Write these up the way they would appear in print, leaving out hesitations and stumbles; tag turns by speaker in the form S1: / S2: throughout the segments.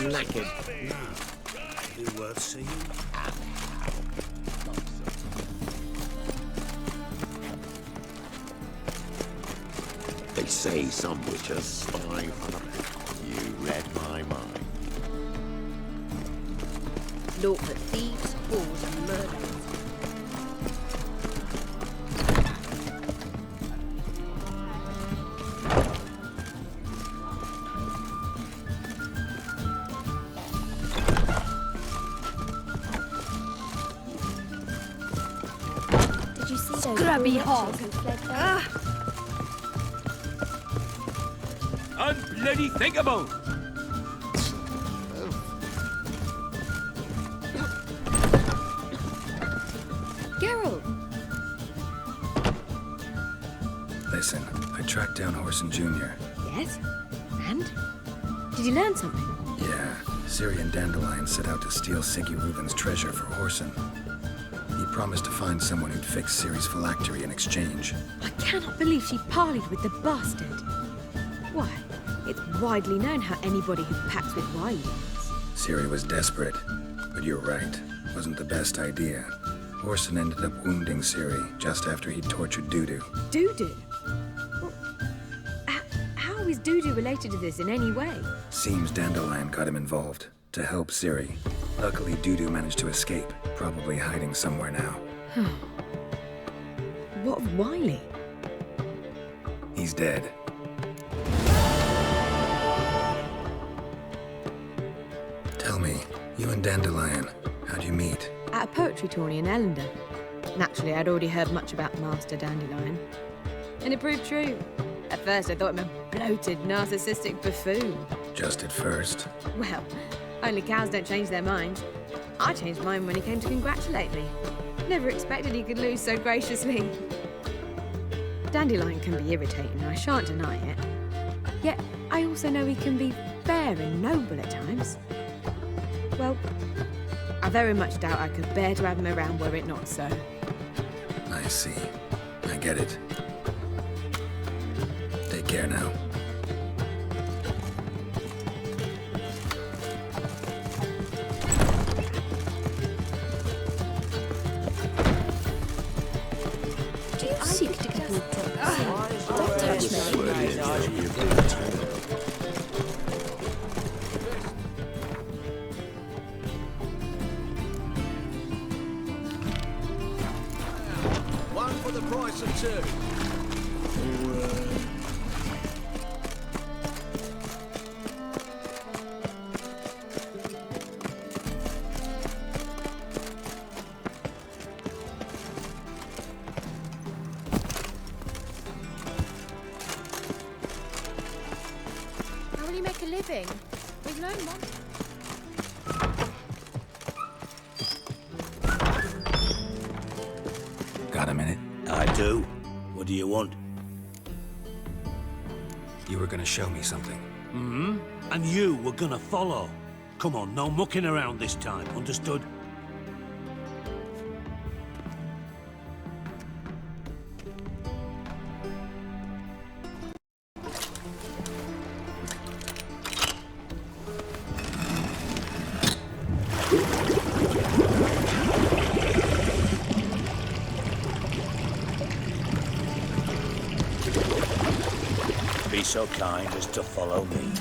S1: knackered.
S2: Be worth seeing.
S1: They say some witches spy on a... You read my mind.
S3: Naught but thieves, whores, and murderers.
S4: Did you see those
S3: Scrubby hog.
S2: Unbloody thinkable!
S3: Geralt!
S5: Listen, I tracked down Horson Jr.
S3: Yes? And? Did you learn something?
S5: Yeah, Ciri and Dandelion set out to steal Siggy Reuben's treasure for Horson. He promised to find someone who'd fix Ciri's phylactery in exchange.
S3: I cannot believe she parleyed with the bastard. Why? It's widely known how anybody who packs with wildlings.
S5: Ciri was desperate, but you're right. Wasn't the best idea. Horson ended up wounding Ciri just after he'd tortured Dudu.
S3: Dudu? Well, how is Dudu related to this in any way?
S5: Seems Dandelion got him involved to help Ciri. Luckily, Dudu managed to escape, probably hiding somewhere now.
S3: What of Wiley?
S5: He's dead. Tell me, you and Dandelion, how'd you meet?
S3: At a poetry tourney in Ellendon. Naturally, I'd already heard much about Master Dandelion. And it proved true. At first, I thought him a bloated, narcissistic buffoon.
S5: Just at first.
S3: Well, only cows don't change their minds. I changed mine when he came to congratulate me. Never expected he could lose so graciously. Dandelion can be irritating, I shan't deny it. Yet, I also know he can be fair and noble at times. Well, I very much doubt I could bear to have him around were it not so.
S5: I see. I get it. Take care now.
S4: Do you seek to get hold of? Don't touch me.
S2: One for the price of two.
S4: How will you make a living? With no money.
S5: Got a minute?
S2: I do. What do you want?
S5: You were gonna show me something.
S2: And you were gonna follow. Come on, no mucking around this time, understood? Be so kind as to follow me.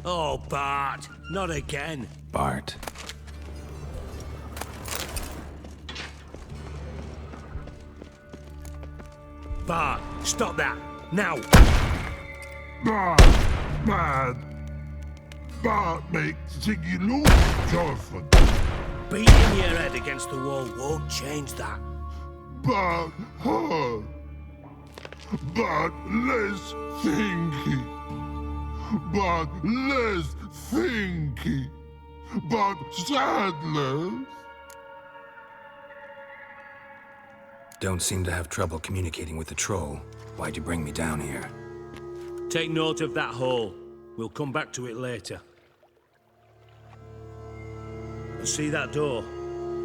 S2: Oh, Bart, not again.
S5: Bart.
S2: Bart, stop that, now!
S6: Bad. Bart makes Ziggy lose, Jonathan.
S2: Beating your head against the wall won't change that.
S6: Bart hurt. but less thinky. But less thinky. But sadless.
S5: Don't seem to have trouble communicating with the troll. Why'd you bring me down here?
S2: Take note of that hole. We'll come back to it later. And see that door?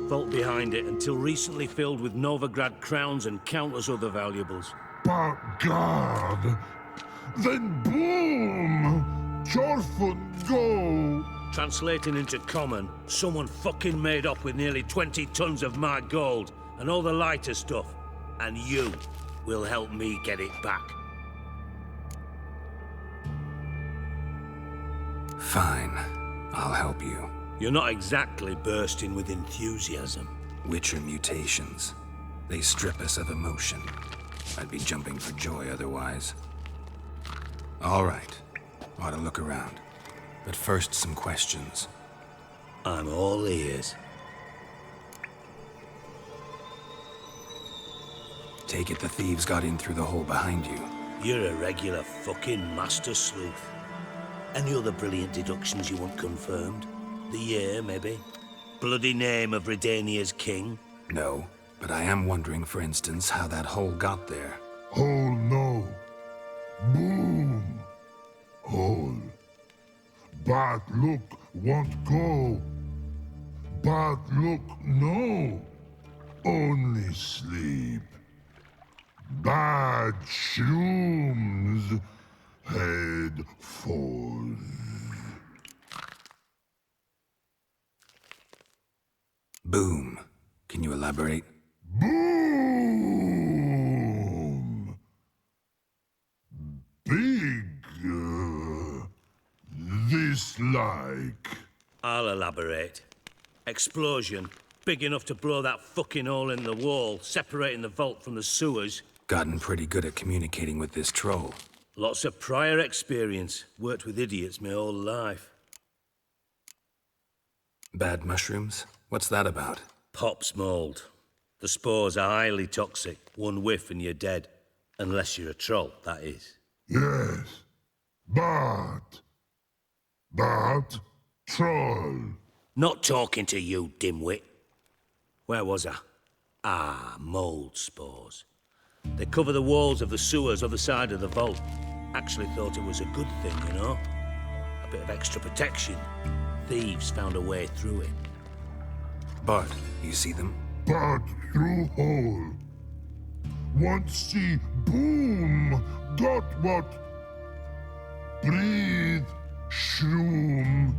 S2: Vault behind it, until recently filled with Novigrad crowns and countless other valuables.
S6: But God, then boom! Chorfun go!
S2: Translating into common, someone fucking made off with nearly 20 tons of my gold and all the lighter stuff. And you will help me get it back.
S5: Fine. I'll help you.
S2: You're not exactly bursting with enthusiasm.
S5: Witcher mutations. They strip us of emotion. I'd be jumping for joy otherwise. All right. Ought to look around. But first, some questions.
S2: I'm all ears.
S5: Take it the thieves got in through the hole behind you.
S2: You're a regular fucking master sleuth. Any other brilliant deductions you want confirmed? The year, maybe? Bloody name of Redania's king?
S5: No, but I am wondering, for instance, how that hole got there.
S6: Hole no. Boom! Hole. But look won't go. But look no. Only sleep. Bad shrooms. Head falls.
S5: Boom. Can you elaborate?
S6: Boom! Big. This like.
S2: I'll elaborate. Explosion. Big enough to blow that fucking hole in the wall, separating the vault from the sewers.
S5: Gotten pretty good at communicating with this troll.
S2: Lots of prior experience. Worked with idiots my whole life.
S5: Bad mushrooms? What's that about?
S2: Pops mold. The spores are highly toxic. One whiff and you're dead. Unless you're a troll, that is.
S6: Yes. But. Troll.
S2: Not talking to you, dimwit. Where was I? Ah, mold spores. They cover the walls of the sewers other side of the vault. Actually thought it was a good thing, you know? A bit of extra protection. Thieves found a way through it.
S5: Bart, you see them?
S6: But through hole. Once see boom. Got what? Breathe. Shroom.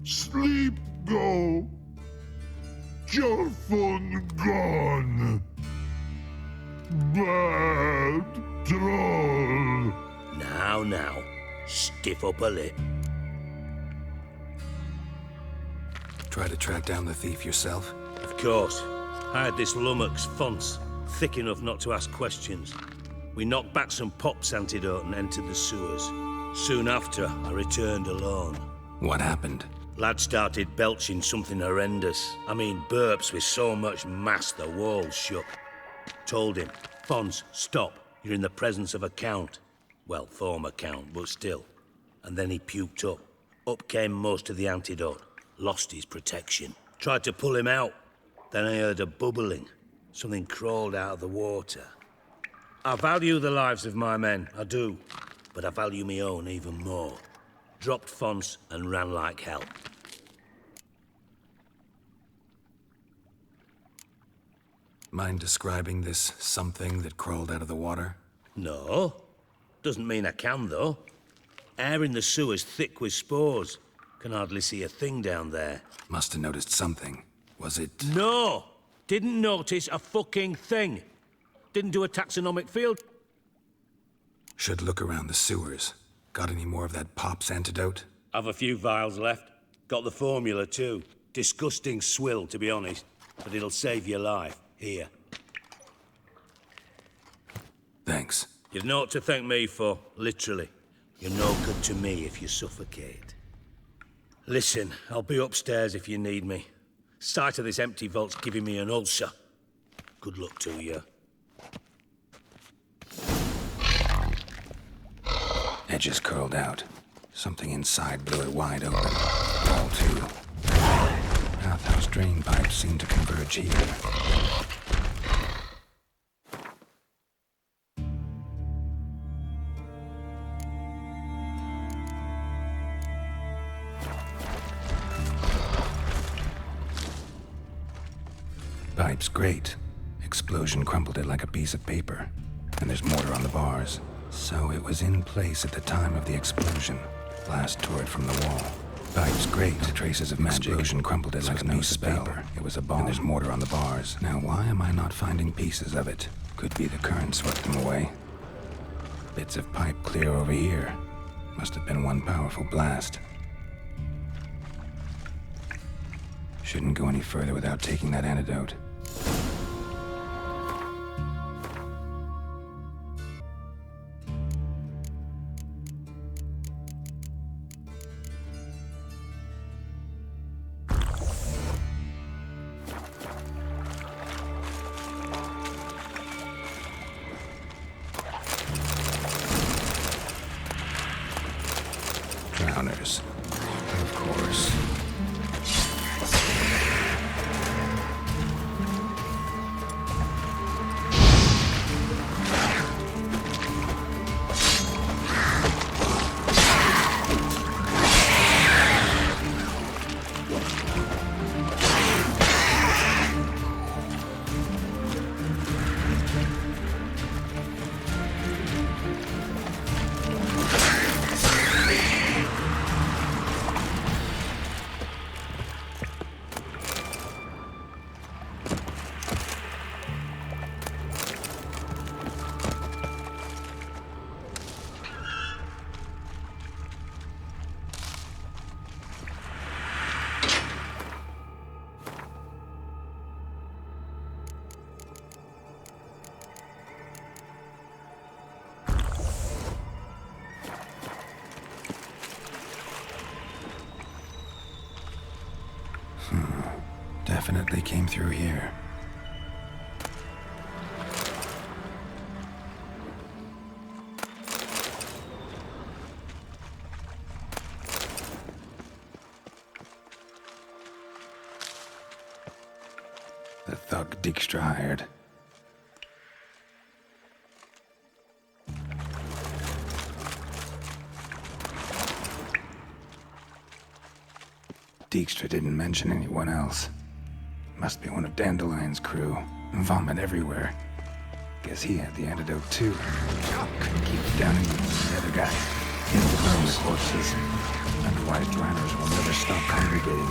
S6: Sleep go. Your phone gone. Bad troll.
S2: Now, stiff up a lip.
S5: Try to track down the thief yourself?
S2: Of course. I had this lummox Fonce, thick enough not to ask questions. We knocked back some Pop's antidote and entered the sewers. Soon after, I returned alone.
S5: What happened?
S2: Lad started belching something horrendous. I mean, burps with so much mass the walls shook. Told him, Fonce, stop. You're in the presence of a count. Well, former count, but still. And then he puked up. Up came most of the antidote. Lost his protection. Tried to pull him out. Then I heard a bubbling. Something crawled out of the water. I value the lives of my men, I do. But I value my own even more. Dropped Fonce and ran like hell.
S5: Mind describing this something that crawled out of the water?
S2: No. Doesn't mean I can, though. Air in the sewer's thick with spores. Can hardly see a thing down there.
S5: Must have noticed something. Was it...
S2: No! Didn't notice a fucking thing. Didn't do a taxonomic field.
S5: Should look around the sewers. Got any more of that Pop's antidote?
S2: I've a few vials left. Got the formula, too. Disgusting swill, to be honest. But it'll save your life. Here.
S5: Thanks.
S2: You've naught to thank me for, literally. You're no good to me if you suffocate. Listen, I'll be upstairs if you need me. Sight of this empty vault's giving me an ulcer. Good luck to you.
S5: Edges curled out. Something inside blew it wide open. All two. Bathhouse drain pipes seemed to converge here. Pipe's great. Explosion crumpled it like a piece of paper. And there's mortar on the bars. So it was in place at the time of the explosion. Blast tore it from the wall. Pipe's great. Traces of magic. Explosion crumpled it like a piece of paper. It was a bomb. And there's mortar on the bars. Now why am I not finding pieces of it? Could be the current swept them away. Bits of pipe clear over here. Must have been one powerful blast. Shouldn't go any further without taking that antidote. Drowners. Of course. Definitely came through here. The thug Dijkstra hired. Dijkstra didn't mention anyone else. Must be one of Dandelion's crew. Vomit everywhere. Guess he had the antidote too. Couldn't keep it down even the other guy. Can't burn the corpses. Otherwise, drowners will never stop congregating.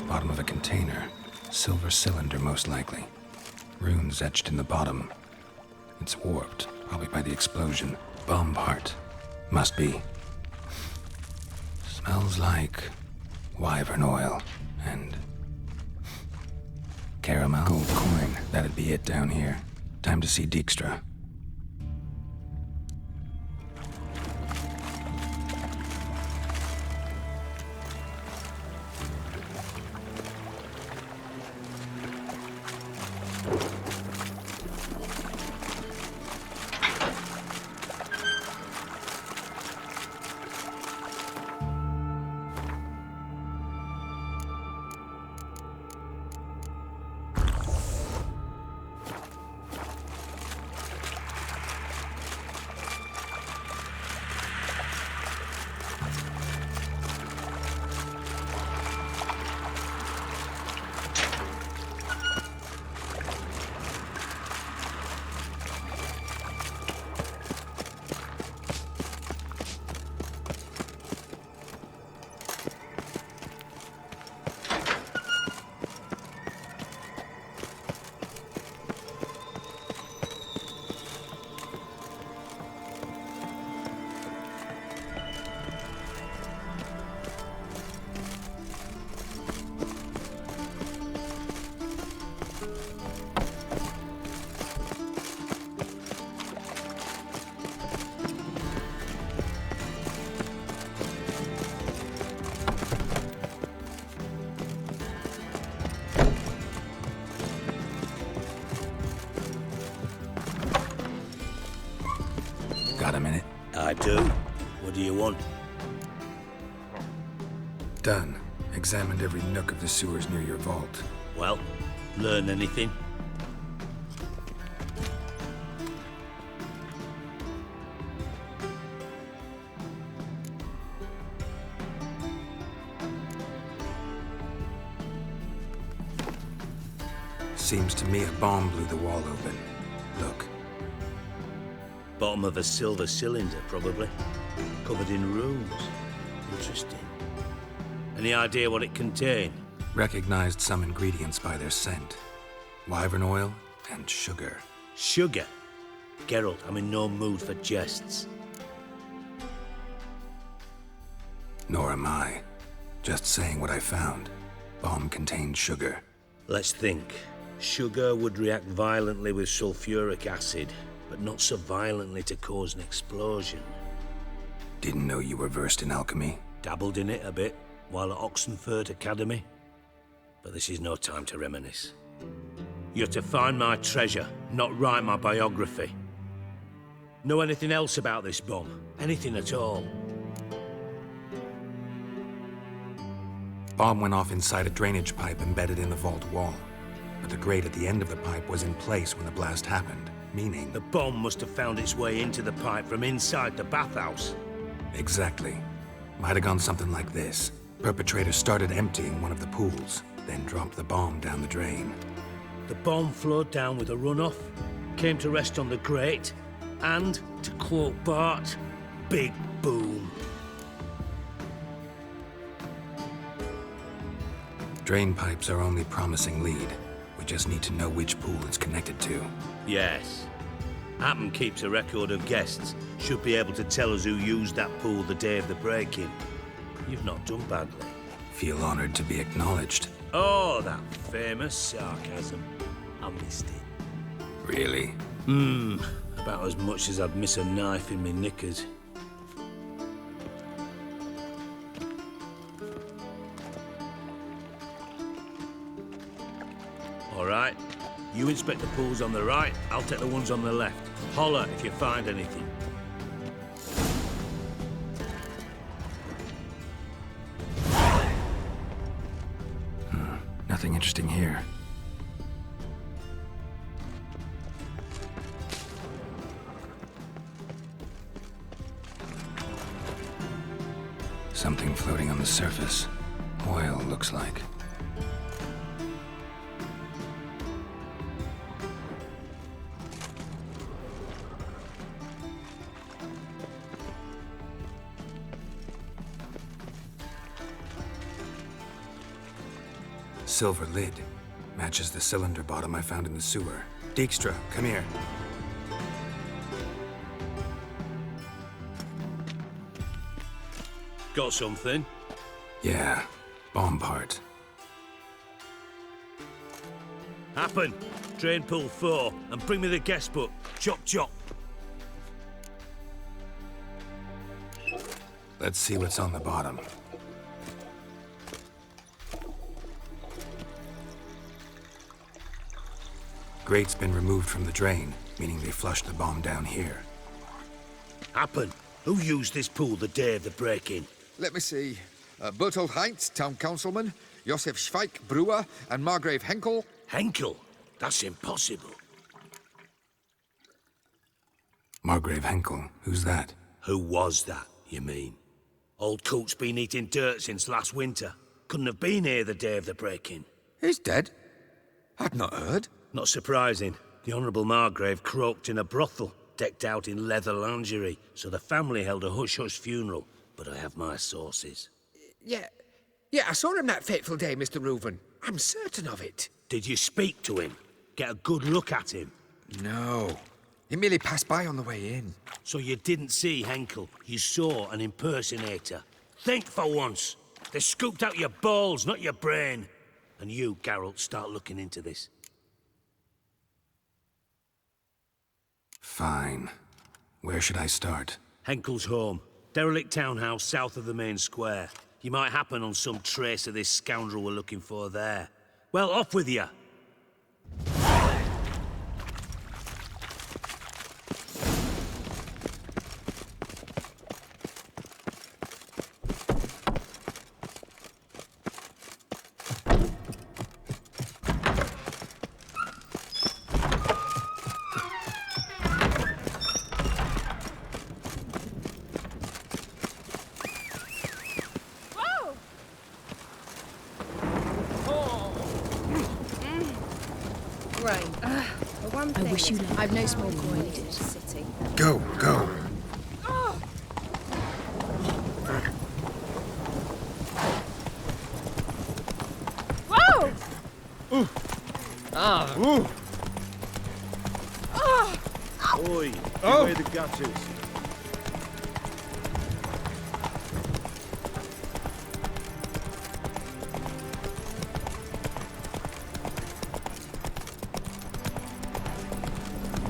S5: Bottom of a container. Silver cylinder, most likely. Runes etched in the bottom. It's warped, probably by the explosion. Bomb part. Must be. Smells like wyvern oil and caramel. Gold coin. That'd be it down here. Time to see Dijkstra. done. Examined every nook of the sewers near your vault.
S2: Well, learn anything?
S5: Seems to me a bomb blew the wall open. Look.
S2: Bottom of a silver cylinder, probably. Covered in runes. Interesting. Any idea what it contained?
S5: Recognized some ingredients by their scent. Wyvern oil and sugar.
S2: Sugar? Geralt, I'm in no mood for jests.
S5: Nor am I. Just saying what I found. Bomb contained sugar.
S2: Let's think. Sugar would react violently with sulfuric acid, but not so violently to cause an explosion.
S5: Didn't know you were versed in alchemy.
S2: Dabbled in it a bit while at Oxenford Academy. But this is no time to reminisce. You're to find my treasure, not write my biography. Know anything else about this bomb? Anything at all?
S5: Bomb went off inside a drainage pipe embedded in the vault wall. But the grate at the end of the pipe was in place when the blast happened, meaning...
S2: The bomb must have found its way into the pipe from inside the bathhouse.
S5: Exactly. Might have gone something like this. Perpetrator started emptying one of the pools, then dropped the bomb down the drain.
S2: The bomb flowed down with a runoff, came to rest on the grate, and, to quote Bart, big boom.
S5: Drain pipes are only promising lead. We just need to know which pool it's connected to.
S2: Yes. Happen keeps a record of guests. Should be able to tell us who used that pool the day of the break-in. You've not done badly.
S5: Feel honored to be acknowledged.
S2: Oh, that famous sarcasm. I missed it.
S5: Really?
S2: About as much as I'd miss a knife in my knickers. All right. You inspect the pools on the right, I'll take the ones on the left. Holler if you find anything.
S5: Nothing interesting here. Something floating on the surface. Oil, looks like. Silver lid. Matches the cylinder bottom I found in the sewer. Dijkstra, come here.
S2: Got something?
S5: Yeah, bomb part.
S2: Happen. Drain pool 4, and bring me the guest book. Chop chop.
S5: Let's see what's on the bottom. Grate's been removed from the drain, meaning they flushed the bomb down here.
S2: Happen. Who used this pool the day of the break-in?
S7: Let me see. Bertold Heinz, town councilman, Josef Schweik, brewer, and Margrave Henkel.
S2: Henkel? That's impossible.
S5: Margrave Henkel, who's that?
S2: Who was that, you mean? Old Coot's been eating dirt since last winter. Couldn't have been here the day of the break-in.
S7: He's dead? I'd not heard.
S2: Not surprising. The Honourable Margrave croaked in a brothel, decked out in leather lingerie, so the family held a hush-hush funeral. But I have my sources.
S7: Yeah, I saw him that fateful day, Mr. Reuven. I'm certain of it.
S2: Did you speak to him? Get a good look at him?
S7: No. He merely passed by on the way in.
S2: So you didn't see Henkel. You saw an impersonator. Think for once. They scooped out your balls, not your brain. And you, Geralt, start looking into this.
S5: Fine. Where should I start?
S2: Henkel's home. Derelict townhouse south of the main square. You might happen on some trace of this scoundrel we're looking for there. Well, off with you.
S8: brain. For one thing,
S4: I wish you luck.
S8: I've no small coin in this city.
S5: Go, go.
S8: Whoa!
S2: Oi, where the gutters?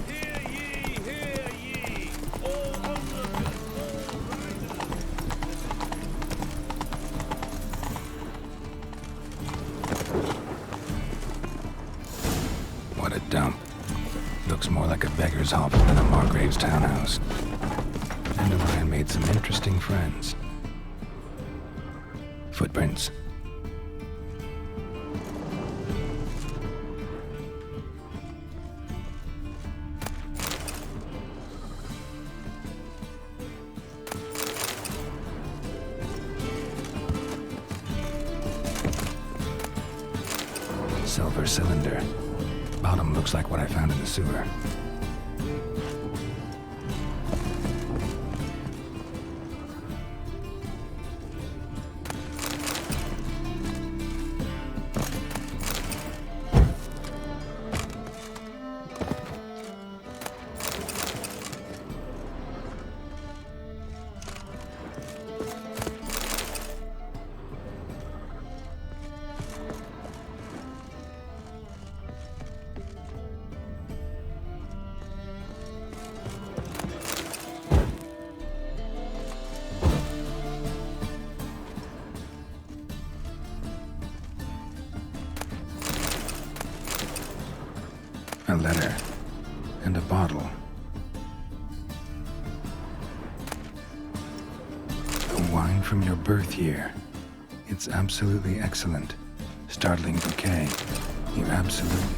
S2: Hear ye, all onlookers, all riders.
S5: What a dump. Looks more like a beggar's hovel than a Margrave's townhouse. Dandelion made some interesting friends. Footprints. Silver cylinder. Bottom looks like what I found in the sewer. A letter. And a bottle. A wine from your birth year. It's absolutely excellent. Startling bouquet. You absolutely...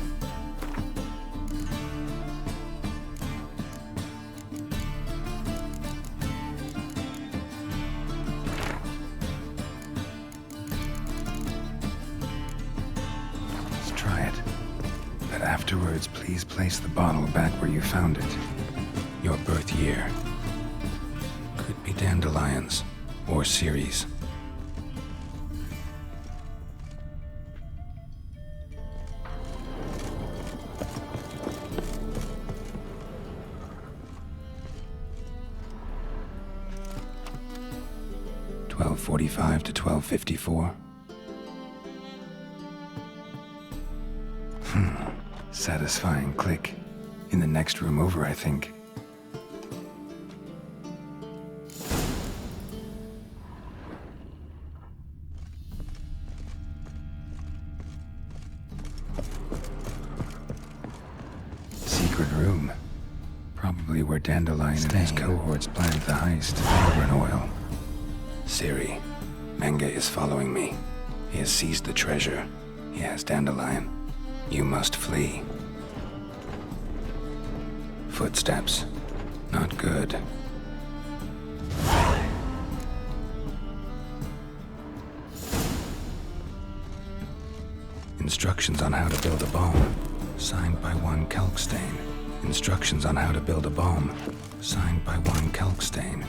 S5: Let's try it. But afterwards, please place the bottle back where you found it. Your birth year. Could be dandelions or Ceres. $12:45 to $12:54. Satisfying click. In the next room over, I think. Secret room. Probably where Dandelion and his cohorts planned the heist. Auburn oil. Ciri. Menge is following me. He has seized the treasure. He has Dandelion. You must flee. Footsteps. Not good. Instructions on how to build a bomb. Signed by one Kelkstain. Instructions on how to build a bomb. Signed by one Kelkstain.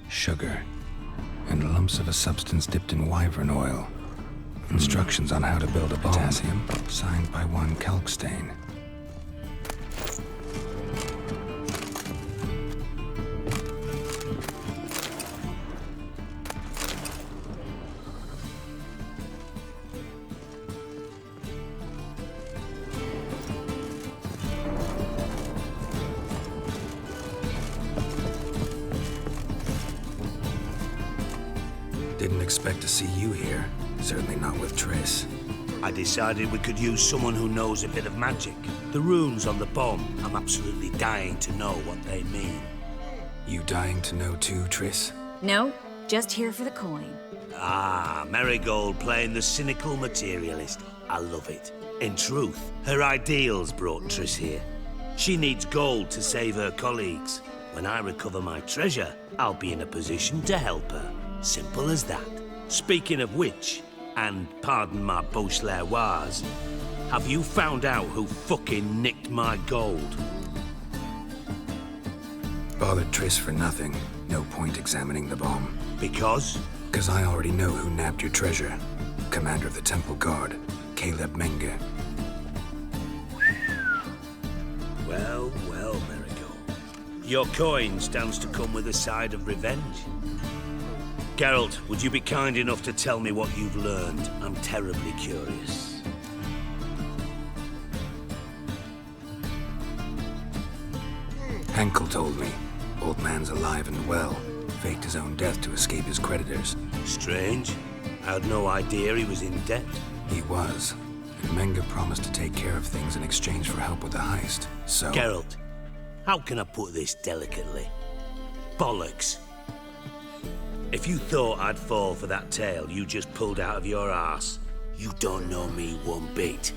S5: Sugar. And lumps of a substance dipped in wyvern oil. Instructions on how to build a bomb. Potassium. Signed by one Kelkstain. Didn't expect to see you here. Certainly not with Triss.
S2: I decided we could use someone who knows a bit of magic. The runes on the bomb, I'm absolutely dying to know what they mean.
S5: You dying to know too, Triss?
S4: No, just here for the coin.
S2: Ah, Marigold playing the cynical materialist. I love it. In truth, her ideals brought Triss here. She needs gold to save her colleagues. When I recover my treasure, I'll be in a position to help her. Simple as that. Speaking of which, and pardon my Beauclervoise, Have you found out who fucking nicked my gold?
S5: Bothered Triss for nothing. No point examining the bomb.
S2: Because?
S5: Because I already know who nabbed your treasure. Commander of the Temple Guard, Caleb Menge.
S2: Well, well, Marigold. Your coin stands to come with a side of revenge. Geralt, would you be kind enough to tell me what you've learned? I'm terribly curious.
S5: Henkel told me. Old man's alive and well. Faked his own death to escape his creditors.
S2: Strange. I had no idea he was in debt.
S5: He was. And Menge promised to take care of things in exchange for help with the heist. So...
S2: Geralt, how can I put this delicately? Bollocks. If you thought I'd fall for that tale you just pulled out of your arse, you don't know me one bit.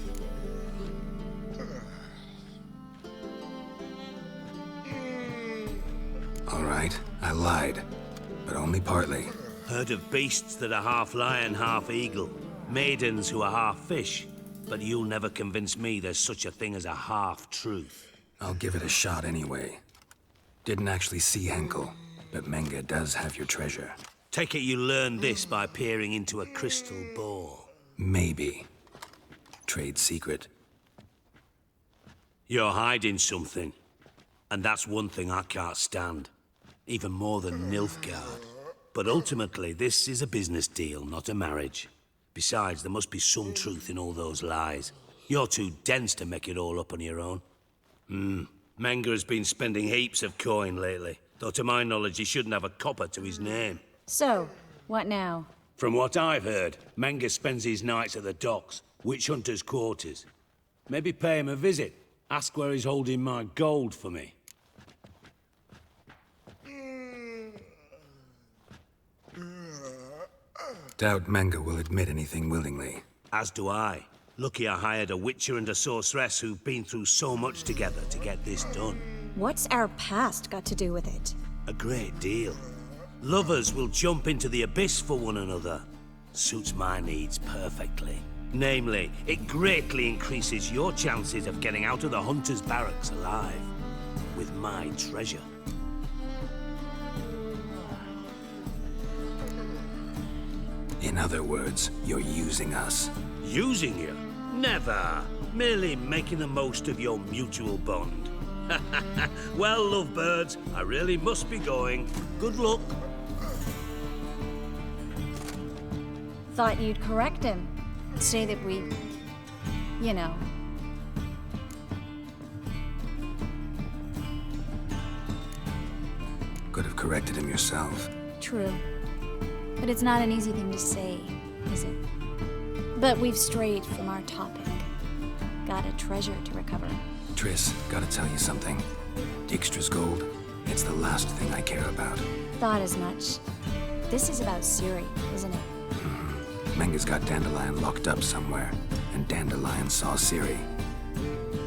S5: All right, I lied. But only partly.
S2: Heard of beasts that are half lion, half eagle. Maidens who are half fish. But you'll never convince me there's such a thing as a half-truth.
S5: I'll give it a shot anyway. Didn't actually see Henkel, but Menge does have your treasure.
S2: Take it you learned this by peering into a crystal ball.
S5: Maybe. Trade secret.
S2: You're hiding something. And that's one thing I can't stand. Even more than Nilfgaard. But ultimately, this is a business deal, not a marriage. Besides, there must be some truth in all those lies. You're too dense to make it all up on your own. Menge has been spending heaps of coin lately. Though to my knowledge, he shouldn't have a copper to his name.
S4: So, what now?
S2: From what I've heard, Menge spends his nights at the docks, witch hunters' quarters. Maybe pay him a visit. Ask where he's holding my gold for me.
S5: Doubt Menge will admit anything willingly.
S2: As do I. Lucky I hired a witcher and a sorceress who've been through so much together to get this done.
S4: What's our past got to do with it?
S2: A great deal. Lovers will jump into the abyss for one another. Suits my needs perfectly. Namely, it greatly increases your chances of getting out of the hunter's barracks alive. With my treasure.
S5: In other words, you're using us.
S2: Using you? Never. Merely making the most of your mutual bond. Well, lovebirds, I really must be going. Good luck.
S4: Thought you'd correct him. Say that we... you know.
S5: Could have corrected him yourself.
S4: True. But it's not an easy thing to say, is it? But we've strayed from our topic. Got a treasure to recover.
S5: Triss, gotta tell you something. Dijkstra's gold, it's the last thing I care about.
S4: Thought as much. This is about Ciri, isn't it?
S5: Menge's got Dandelion locked up somewhere, and Dandelion saw Ciri.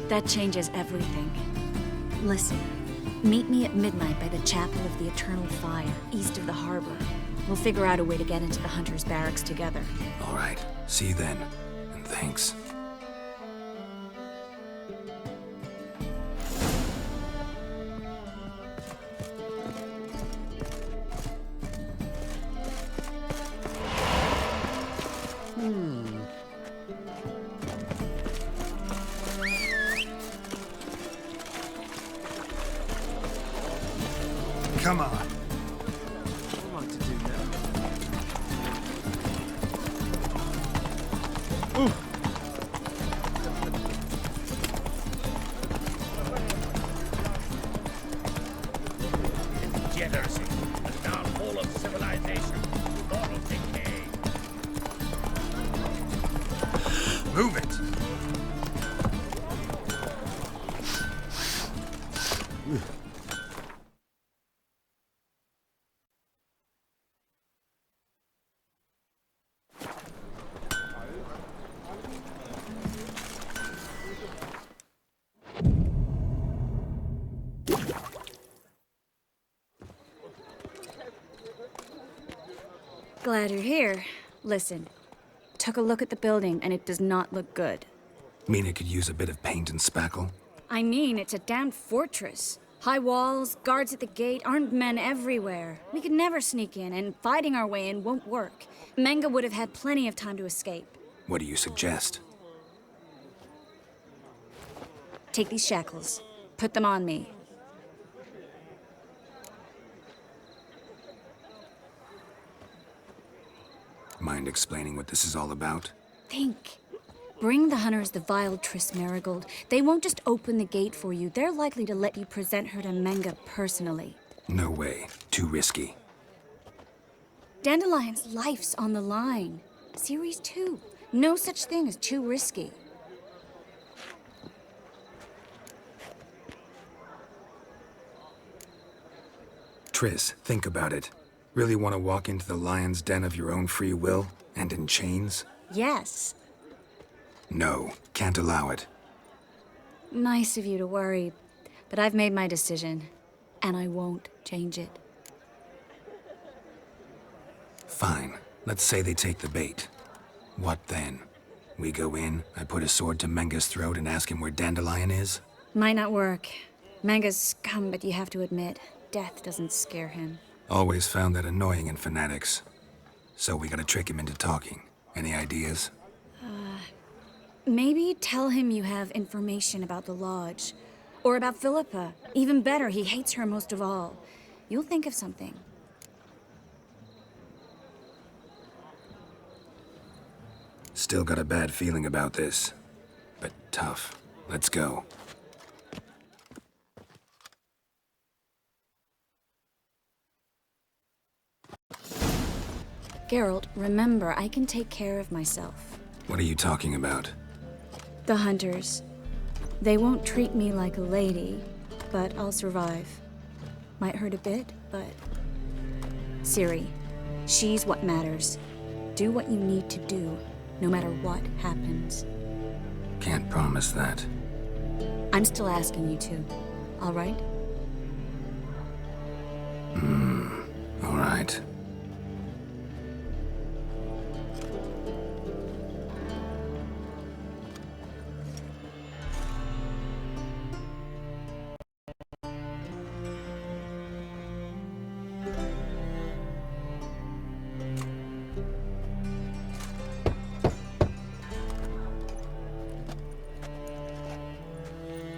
S4: That changes everything. Listen, meet me at midnight by the Chapel of the Eternal Fire, east of the harbor. We'll figure out a way to get into the Hunter's barracks together.
S5: All right, see you then, and thanks. Come on.
S2: Degeneracy, the downfall of civilization, moral decay.
S5: Move it!
S4: Glad you're here. Listen, took a look at the building and it does not look good.
S5: Mean it could use a bit of paint and spackle?
S4: I mean, it's a damned fortress. High walls, guards at the gate, armed men everywhere. We could never sneak in, and fighting our way in won't work. Menga would have had plenty of time to escape.
S5: What do you suggest?
S4: Take these shackles. Put them on me.
S5: Mind explaining what this is all about?
S4: Think. Bring the hunters the vile Triss Marigold. They won't just open the gate for you. They're likely to let you present her to Menga personally.
S5: No way. Too risky.
S4: Dandelion's life's on the line. Series 2. No such thing as too risky.
S5: Triss, think about it. Really want to walk into the lion's den of your own free will, and in chains?
S4: Yes.
S5: No, can't allow it.
S4: Nice of you to worry, but I've made my decision, and I won't change it.
S5: Fine. Let's say they take the bait. What then? We go in, I put a sword to Menga's throat and ask him where Dandelion is?
S4: Might not work. Menga's scum, but you have to admit, death doesn't scare him.
S5: Always found that annoying in fanatics. So we gotta trick him into talking. Any ideas?
S4: Maybe tell him you have information about the Lodge. Or about Philippa. Even better, he hates her most of all. You'll think of something.
S5: Still got a bad feeling about this. But tough. Let's go.
S4: Geralt, remember, I can take care of myself.
S5: What are you talking about?
S4: The hunters. They won't treat me like a lady, but I'll survive. Might hurt a bit, but... Ciri, she's what matters. Do what you need to do, no matter what happens.
S5: Can't promise that.
S4: I'm still asking you to, all right?
S5: All right.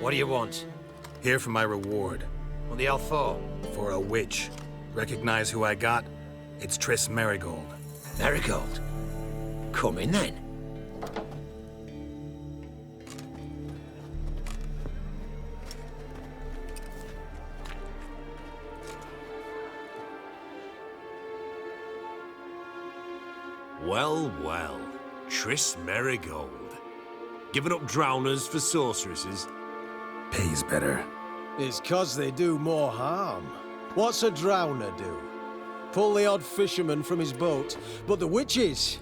S9: What do you want?
S5: Here for my reward.
S9: What the hell for?
S5: For a witch. Recognize who I got? It's Triss Marigold.
S9: Marigold? Come in then.
S10: Well, well. Triss Marigold. Giving up drowners for sorceresses?
S5: Pays better.
S11: It's 'cause they do more harm. What's a drowner do? Pull the odd fisherman from his boat. But the witches,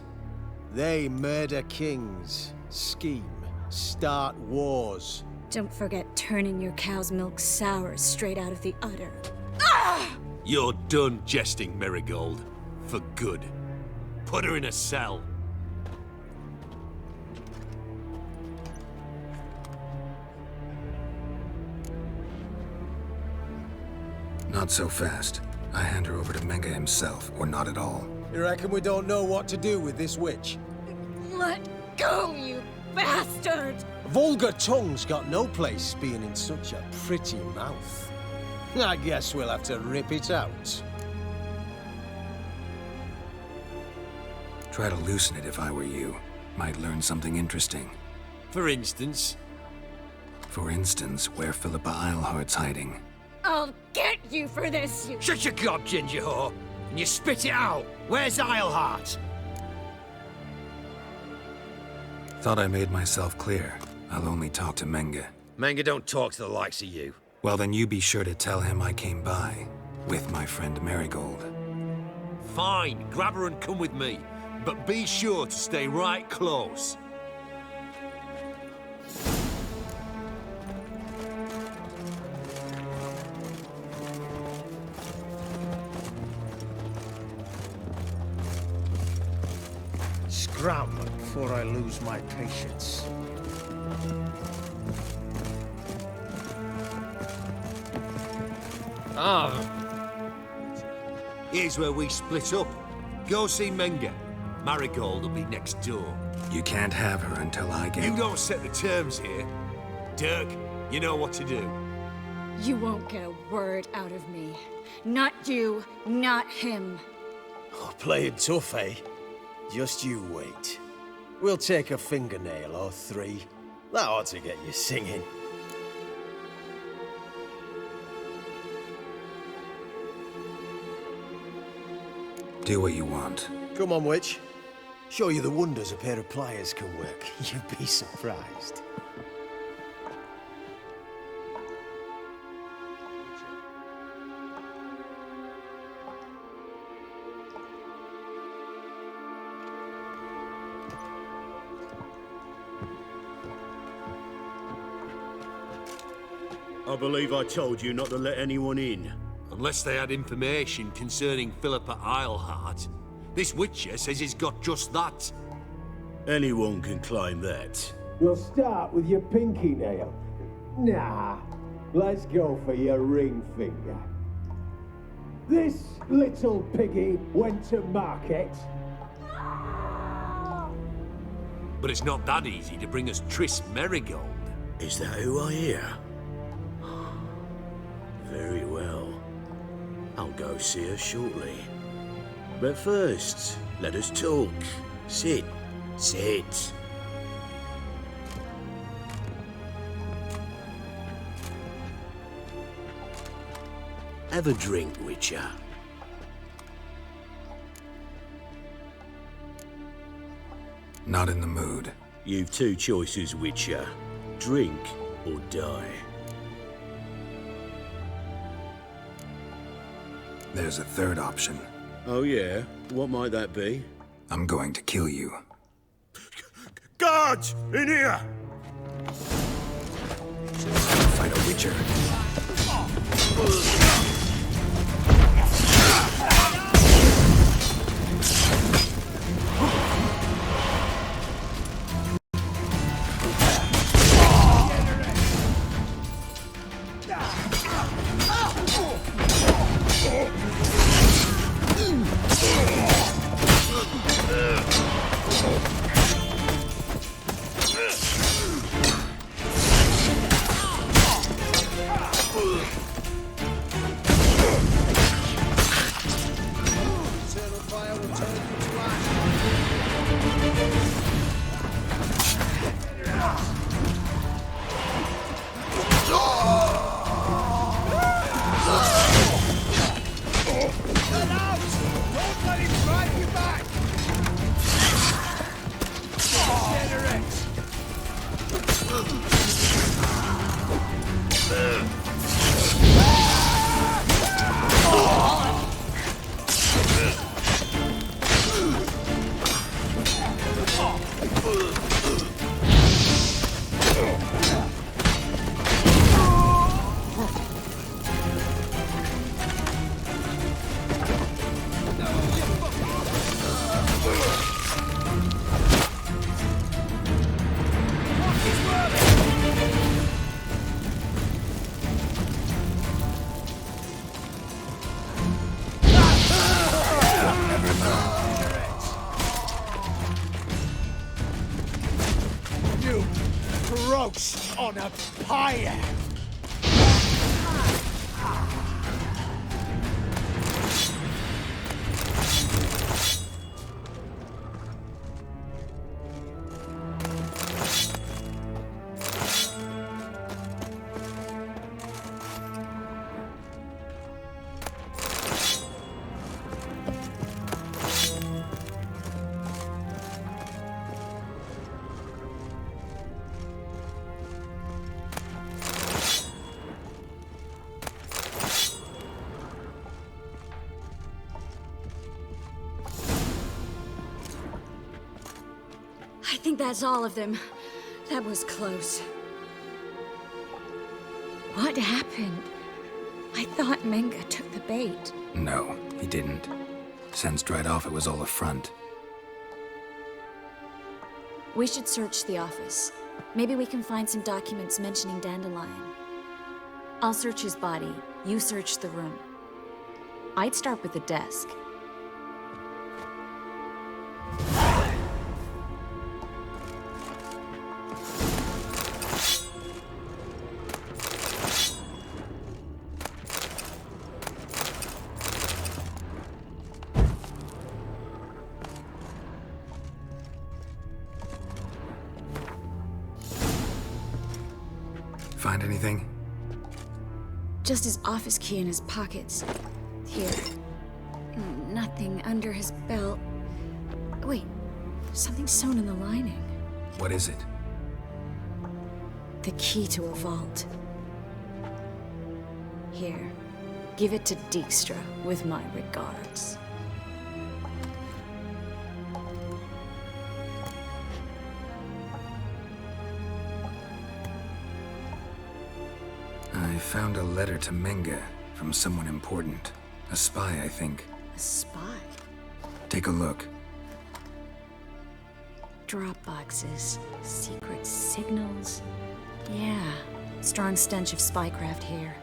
S11: they murder kings, scheme, start wars.
S4: Don't forget turning your cow's milk sour straight out of the udder.
S10: You're done jesting, Marigold. For good. Put her in a cell.
S5: Not so fast. I hand her over to Menga himself, or not at all.
S11: You reckon we don't know what to do with this witch?
S4: Let go, you bastard!
S11: Vulgar tongue's got no place being in such a pretty mouth. I guess we'll have to rip it out.
S5: Try to loosen it if I were you. Might learn something interesting.
S10: For instance?
S5: For instance, where Philippa Eilhart's hiding.
S4: I'll get you for this, you...
S9: Shut your gob, ginger whore, and you spit it out. Where's Eilhart?
S5: Thought I made myself clear. I'll only talk to Menga.
S9: Menga don't talk to the likes of you.
S5: Well, then you be sure to tell him I came by. With my friend Marigold.
S10: Fine, grab her and come with me. But be sure to stay right close.
S12: Scram before I lose my patience.
S10: Here's where we split up. Go see Menga. Marigold will be next door.
S5: You can't have her until I get...
S10: You don't set the terms here. Dirk, you know what to do.
S4: You won't get a word out of me. Not you, not him.
S11: Oh, playing tough, eh? Just you wait. We'll take a fingernail or three. That ought to get you singing.
S5: Do what you want.
S11: Come on, witch. Show you the wonders a pair of pliers can work. You'd be surprised.
S2: I believe I told you not to let anyone in.
S10: Unless they had information concerning Philippa Eilhart. This Witcher says he's got just that.
S2: Anyone can claim that.
S11: We'll start with your pinky nail. Nah, let's go for your ring finger. This little piggy went to market.
S10: But it's not that easy to bring us Triss Merigold.
S2: Is that who I hear? Very well. I'll go see her shortly. But first, let us talk. Sit. Sit. Have a drink, Witcher.
S5: Not in the mood.
S2: You've two choices, Witcher. Drink or die.
S5: There's a third option.
S2: Oh yeah? What might that be?
S5: I'm going to kill you.
S2: Guards! In here!
S5: Fight a Witcher.
S11: On a pyre!
S4: I think that's all of them. That was close. What happened? I thought Menga took the bait.
S5: No, he didn't. Sensed right off it was all a front.
S4: We should search the office. Maybe we can find some documents mentioning Dandelion. I'll search his body. You search the room. I'd start with the desk.
S5: Find anything?
S4: Just his office key in his pockets. Here. Nothing under his belt. Wait, something sewn in the lining.
S5: What is it?
S4: The key to a vault. Here. Give it to Dijkstra with my regards.
S5: I found a letter to Menga from someone important. A spy, I think.
S4: A spy?
S5: Take a look.
S4: Drop boxes, secret signals. Yeah, strong stench of spycraft here.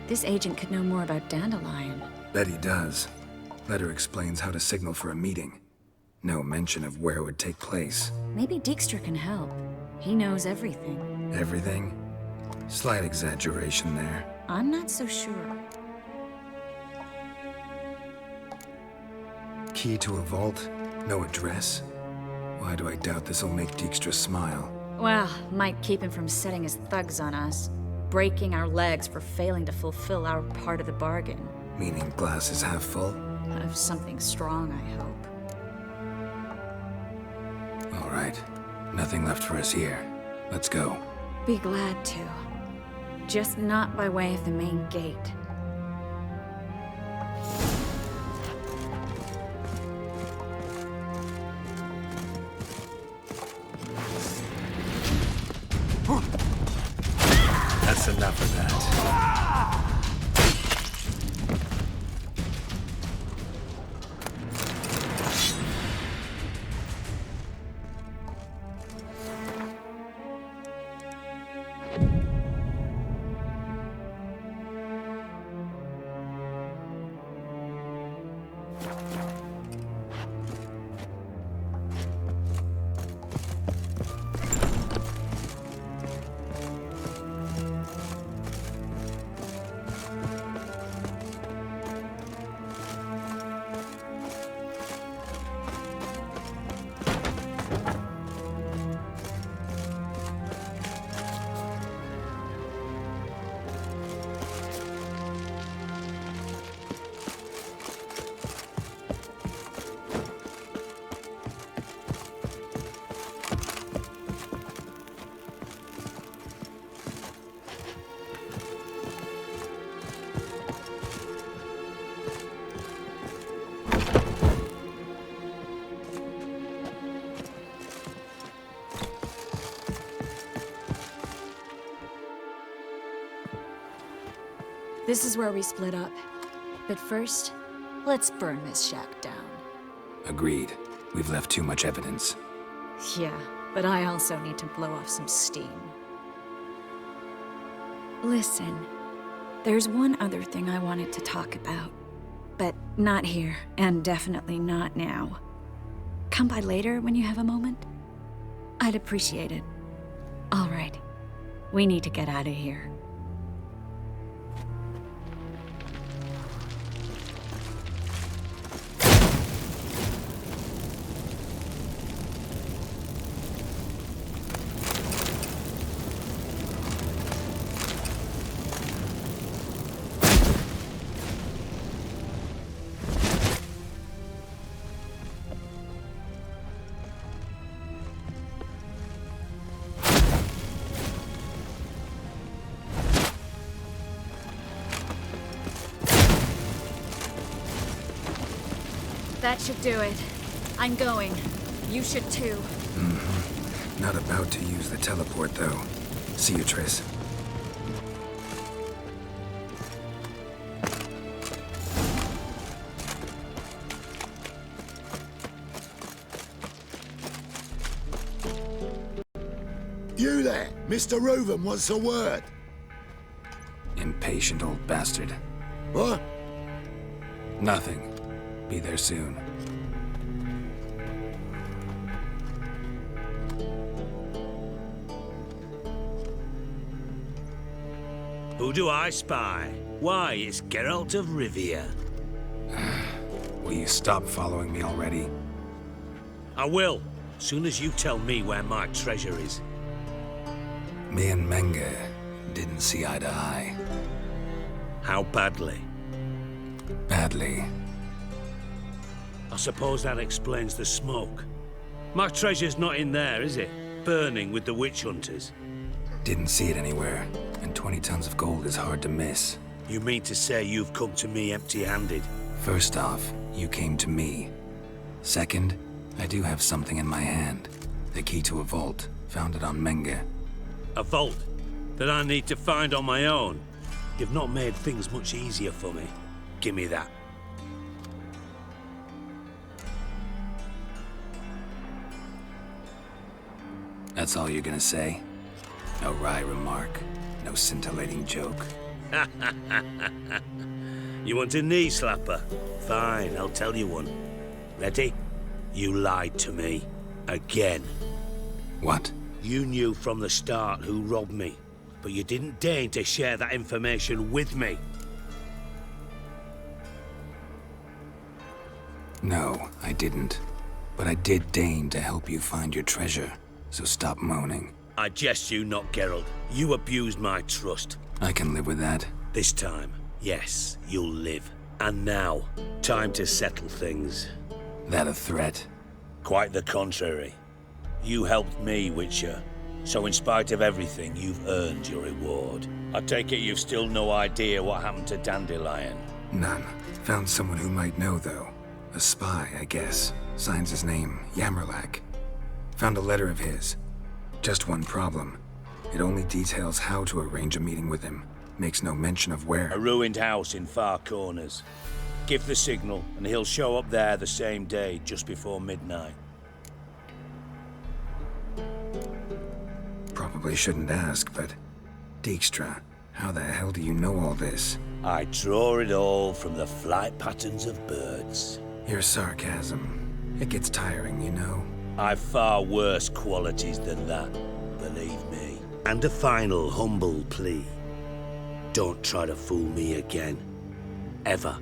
S4: This agent could know more about Dandelion.
S5: Bet he does. Letter explains how to signal for a meeting. No mention of where it would take place.
S4: Maybe Dijkstra can help. He knows everything.
S5: Everything? Slight exaggeration there.
S4: I'm not so sure.
S5: Key to a vault? No address? Why do I doubt this'll make Dijkstra smile?
S4: Well, might keep him from setting his thugs on us. Breaking our legs for failing to fulfill our part of the bargain.
S5: Meaning glass is half full?
S4: Of something strong, I hope.
S5: All right. Nothing left for us here. Let's go.
S4: Be glad to. Just not by way of the main gate.
S5: That's enough of that.
S4: This is where we split up. But first, let's burn this shack down.
S5: Agreed. We've left too much evidence.
S4: Yeah, but I also need to blow off some steam. Listen, there's one other thing I wanted to talk about. But not here, and definitely not now. Come by later when you have a moment? I'd appreciate it. All right. We need to get out of here. That should do it. I'm going. You should too.
S5: Mm-hmm. Not about to use the teleport, though. See you, Triss.
S6: You there, Mr. Reuven wants a word.
S5: Impatient old bastard.
S6: What?
S5: Nothing. Be there soon.
S2: Who do I spy? Why, it's Geralt of Rivia.
S5: Will you stop following me already?
S2: I will, soon as you tell me where my treasure is.
S5: Me and Menge didn't see eye to eye.
S2: How badly?
S5: Badly.
S2: I suppose that explains the smoke. My treasure's not in there, is it? Burning with the witch hunters.
S5: Didn't see it anywhere, and 20 tons of gold is hard to miss.
S2: You mean to say you've come to me empty-handed?
S5: First off, you came to me. Second, I do have something in my hand. The key to a vault, found it on Menge.
S2: A vault that I need to find on my own? You've not made things much easier for me. Give me that.
S5: That's all you're gonna say? No wry remark, no scintillating joke.
S2: You want a knee slapper? Fine, I'll tell you one. Ready? You lied to me. Again.
S5: What?
S2: You knew from the start who robbed me, but you didn't deign to share that information with me.
S5: No, I didn't. But I did deign to help you find your treasure, so stop moaning.
S2: I jest you not, Geralt. You abused my trust.
S5: I can live with that.
S2: This time, yes, you'll live. And now, time to settle things.
S5: That a threat?
S2: Quite the contrary. You helped me, Witcher. So in spite of everything, you've earned your reward. I take it you've still no idea what happened to Dandelion?
S5: None. Found someone who might know, though. A spy, I guess. Signs his name, Yammerlak. Found a letter of his. Just one problem. It only details how to arrange a meeting with him. Makes no mention of where.
S2: A ruined house in Far Corners. Give the signal, and he'll show up there the same day, just before midnight.
S5: Probably shouldn't ask, but... Dijkstra, how the hell do you know all this?
S2: I draw it all from the flight patterns of birds.
S5: Your sarcasm. It gets tiring, you know.
S2: I've far worse qualities than that, believe me. And a final humble plea. Don't try to fool me again. Ever.